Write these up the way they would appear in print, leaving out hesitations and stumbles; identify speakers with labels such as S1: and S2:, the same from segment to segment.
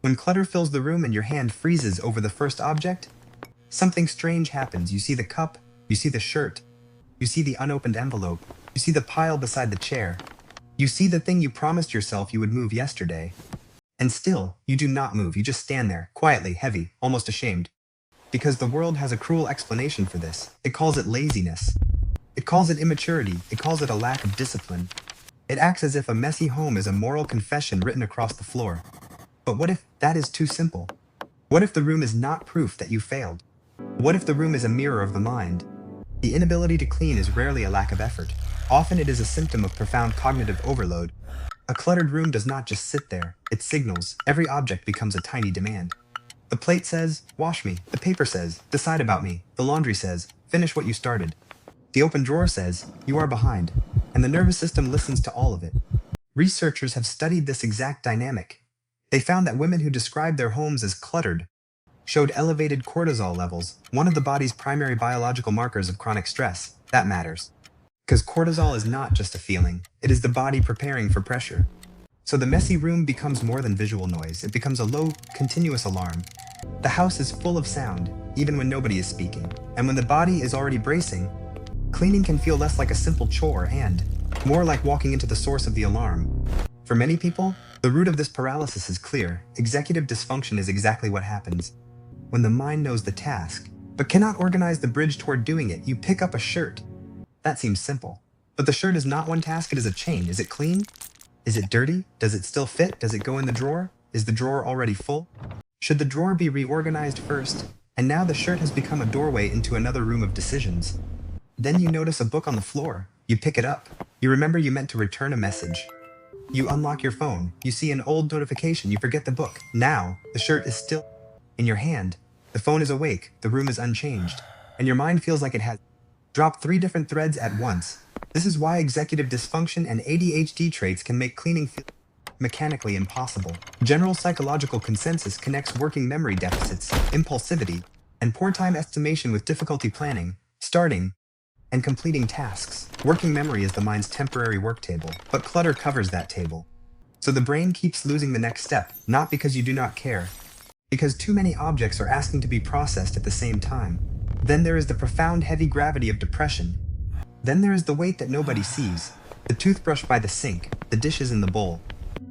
S1: When clutter fills the room and your hand freezes over the first object, something strange happens. You see the cup, you see the shirt, you see the unopened envelope, you see the pile beside the chair, you see the thing you promised yourself you would move yesterday. And still, you do not move. You just stand there, quietly, heavy, almost ashamed. Because the world has a cruel explanation for this. It calls it laziness. It calls it immaturity. It calls it a lack of discipline. It acts as if a messy home is a moral confession written across the floor. But what if that is too simple? What if the room is not proof that you failed? What if the room is a mirror of the mind? The inability to clean is rarely a lack of effort. Often it is a symptom of profound cognitive overload. A cluttered room does not just sit there. It signals. Every object becomes a tiny demand. The plate says, wash me. The paper says, decide about me. The laundry says, finish what you started. The open drawer says, you are behind. And the nervous system listens to all of it. Researchers have studied this exact dynamic. They found that women who described their homes as cluttered showed elevated cortisol levels, one of the body's primary biological markers of chronic stress. That matters. Because cortisol is not just a feeling, it is the body preparing for pressure. So the messy room becomes more than visual noise. It becomes a low, continuous alarm. The house is full of sound, even when nobody is speaking. And when the body is already bracing, cleaning can feel less like a simple chore and more like walking into the source of the alarm. For many people, the root of this paralysis is clear. Executive dysfunction is exactly what happens. When the mind knows the task, but cannot organize the bridge toward doing it, you pick up a shirt. That seems simple. But the shirt is not one task, it is a chain. Is it clean? Is it dirty? Does it still fit? Does it go in the drawer? Is the drawer already full? Should the drawer be reorganized first? And now the shirt has become a doorway into another room of decisions. Then you notice a book on the floor. You pick it up. You remember you meant to return a message. You unlock your phone. You see an old notification. You forget the book. Now, the shirt is still in your hand. The phone is awake. The room is unchanged. And your mind feels like it has dropped 3 different threads at once. This is why executive dysfunction and ADHD traits can make cleaning feel mechanically impossible. General psychological consensus connects working memory deficits, impulsivity, and poor time estimation with difficulty planning, starting, and completing tasks. Working memory is the mind's temporary work table, but clutter covers that table. So the brain keeps losing the next step, not because you do not care, because too many objects are asking to be processed at the same time. Then there is the profound heavy gravity of depression. Then there is the weight that nobody sees. The toothbrush by the sink, the dishes in the bowl,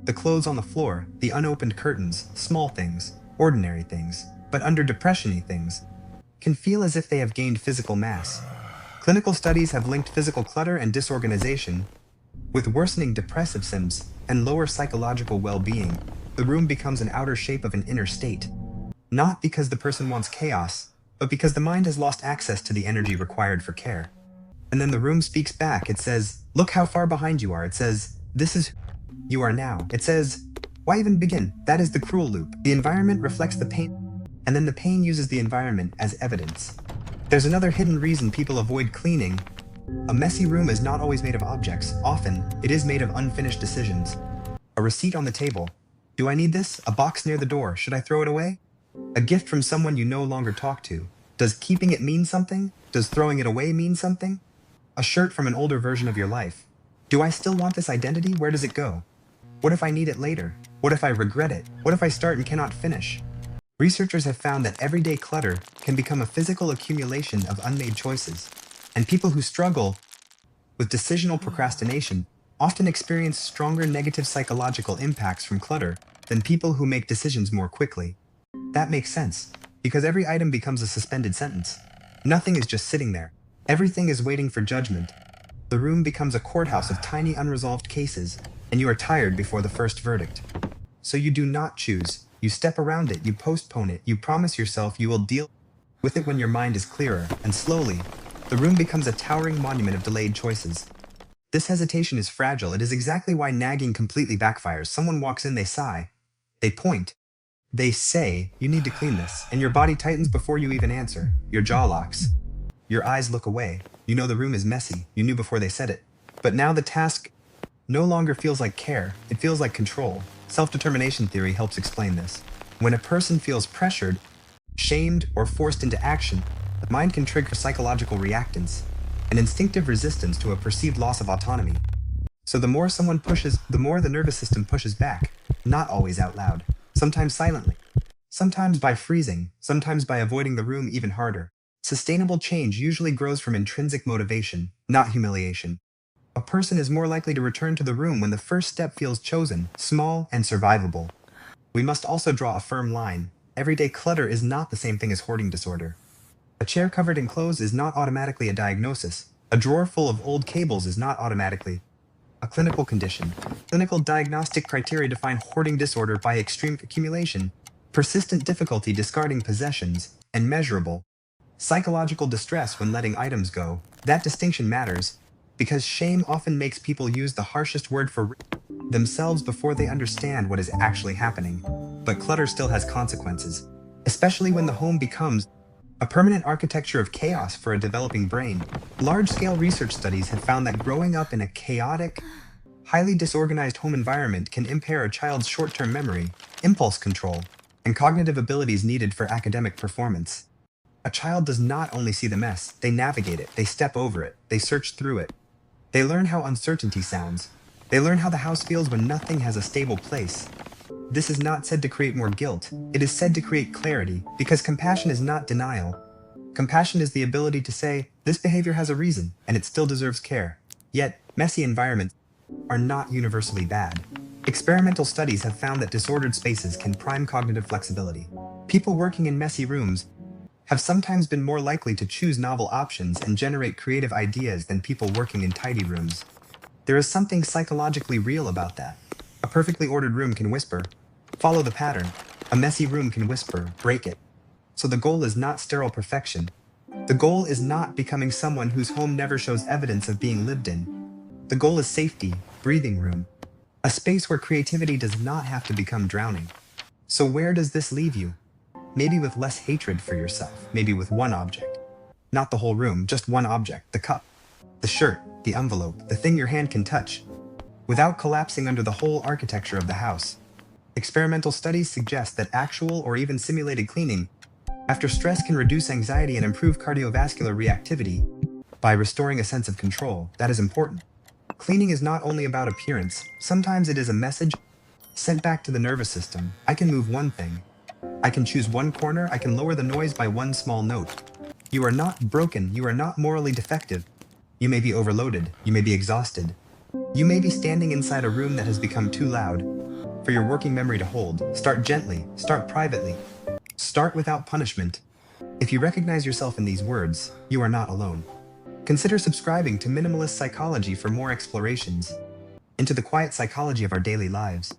S1: the clothes on the floor, the unopened curtains, small things, ordinary things, but under depression-y things, can feel as if they have gained physical mass. Clinical studies have linked physical clutter and disorganization with worsening depressive symptoms and lower psychological well-being. The room becomes an outer shape of an inner state. Not because the person wants chaos, but because the mind has lost access to the energy required for care. And then the room speaks back. It says, look how far behind you are. It says, this is who you are now. It says, why even begin? That is the cruel loop. The environment reflects the pain, and then the pain uses the environment as evidence. There's another hidden reason people avoid cleaning. A messy room is not always made of objects. Often, it is made of unfinished decisions. A receipt on the table. Do I need this? A box near the door. Should I throw it away? A gift from someone you no longer talk to. Does keeping it mean something? Does throwing it away mean something? A shirt from an older version of your life. Do I still want this identity? Where does it go? What if I need it later? What if I regret it? What if I start and cannot finish? Researchers have found that everyday clutter can become a physical accumulation of unmade choices, and people who struggle with decisional procrastination often experience stronger negative psychological impacts from clutter than people who make decisions more quickly. That makes sense, because every item becomes a suspended sentence. Nothing is just sitting there. Everything is waiting for judgment. The room becomes a courthouse of tiny unresolved cases, and you are tired before the first verdict. So you do not choose. You step around it, you postpone it, you promise yourself you will deal with it when your mind is clearer, and slowly, the room becomes a towering monument of delayed choices. This hesitation is fragile. It is exactly why nagging completely backfires. Someone walks in, they sigh, they point, they say, you need to clean this, and your body tightens before you even answer. Your jaw locks. Your eyes look away. You know the room is messy. You knew before they said it. But now the task no longer feels like care. It feels like control. Self-determination theory helps explain this. When a person feels pressured, shamed, or forced into action, the mind can trigger psychological reactance, an instinctive resistance to a perceived loss of autonomy. So the more someone pushes, the more the nervous system pushes back, not always out loud. sometimes silently, sometimes by freezing, sometimes by avoiding the room even harder. Sustainable change usually grows from intrinsic motivation, not humiliation. A person is more likely to return to the room when the first step feels chosen, small, and survivable. We must also draw a firm line. Everyday clutter is not the same thing as hoarding disorder. A chair covered in clothes is not automatically a diagnosis. A drawer full of old cables is not automatically a clinical condition. Clinical diagnostic criteria define hoarding disorder by extreme accumulation, persistent difficulty discarding possessions, and measurable psychological distress when letting items go. That distinction matters because shame often makes people use the harshest word for themselves before they understand what is actually happening. But clutter still has consequences, especially when the home becomes a permanent architecture of chaos for a developing brain. Large-scale research studies have found that growing up in a chaotic, highly disorganized home environment can impair a child's short-term memory, impulse control, and cognitive abilities needed for academic performance. A child does not only see the mess, they navigate it, they step over it, they search through it. They learn how uncertainty sounds. They learn how the house feels when nothing has a stable place. This is not said to create more guilt. It is said to create clarity, because compassion is not denial. Compassion is the ability to say, this behavior has a reason, and it still deserves care. Yet, messy environments are not universally bad. Experimental studies have found that disordered spaces can prime cognitive flexibility. People working in messy rooms have sometimes been more likely to choose novel options and generate creative ideas than people working in tidy rooms. There is something psychologically real about that. A perfectly ordered room can whisper, follow the pattern. A messy room can whisper, break it. So the goal is not sterile perfection. The goal is not becoming someone whose home never shows evidence of being lived in. The goal is safety, breathing room, a space where creativity does not have to become drowning. So where does this leave you? Maybe with less hatred for yourself, maybe with one object. Not the whole room, just one object, the cup, the shirt, the envelope, the thing your hand can touch, without collapsing under the whole architecture of the house. Experimental studies suggest that actual or even simulated cleaning after stress can reduce anxiety and improve cardiovascular reactivity by restoring a sense of control. That is important. Cleaning is not only about appearance, sometimes it is a message sent back to the nervous system. I can move one thing. I can choose one corner. I can lower the noise by one small note. You are not broken. You are not morally defective. You may be overloaded. You may be exhausted. You may be standing inside a room that has become too loud for your working memory to hold. Start gently. Start privately. Start without punishment. If you recognize yourself in these words, you are not alone. Consider subscribing to Minimalist Psychology for more explorations into the quiet psychology of our daily lives.